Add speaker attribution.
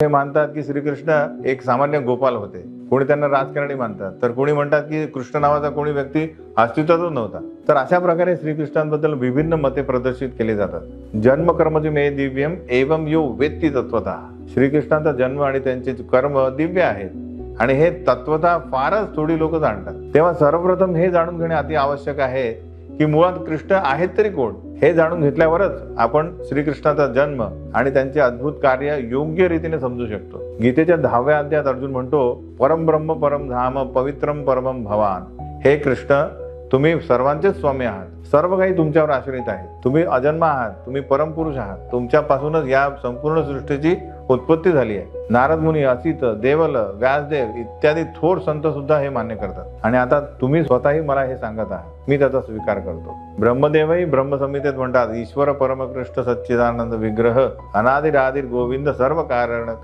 Speaker 1: हे मानतात की श्रीकृष्ण एक सामान्य गोपाल होते, कोणी त्यांना राजकारणी मानतात, तर कोणी म्हणतात की कृष्ण नावाचा कोणी व्यक्ती अस्तित्वातच नव्हता. तर अशा प्रकारे श्रीकृष्णांबद्दल विभिन्न मते प्रदर्शित केली जातात. जन्म कर्मजी मे दिव्यम एवं यो वेत्ती तत्वतः. श्रीकृष्णांचा जन्म आणि त्यांचे कर्म दिव्य आहेत आणि हे तत्वतः फारच थोडी लोक जाणतात. तेव्हा सर्वप्रथम हे जाणून घेणे अति आवश्यक आहे की मुळात कृष्ण आहेत तरी कोण. हे जाणून घेतल्यावरच आपण श्रीकृष्णाचा जन्म आणि त्यांचे अद्भुत कार्य योग्य रीतीने समजू शकतो. गीतेच्या 10व्या अध्यायात अर्जुन म्हणतो, परम ब्रह्म परम धाम पवित्रम परमम भवान. हे कृष्ण, तुम्ही सर्वांचेच स्वामी आहात, सर्व काही तुमच्यावर आश्रित आहे, तुम्ही अजन्मा आहात, तुम्ही परमपुरुष आहात, तुमच्यापासूनच या संपूर्ण सृष्टीची उत्पत्ती झाली आहे. नारद मुनी, असित, देवल, व्यासदेव इत्यादी थोर संत सुद्धा हे मान्य करतात आणि आता तुम्ही स्वतःही मला हे सांगत आहात, मी त्याचा स्वीकार करतो. ब्रह्मदेवही ब्रह्मसंहितेत म्हणतात, ईश्वर परमकृष्ण सच्चिदानंद विग्रह अनादिरादिर गोविंद सर्व कारण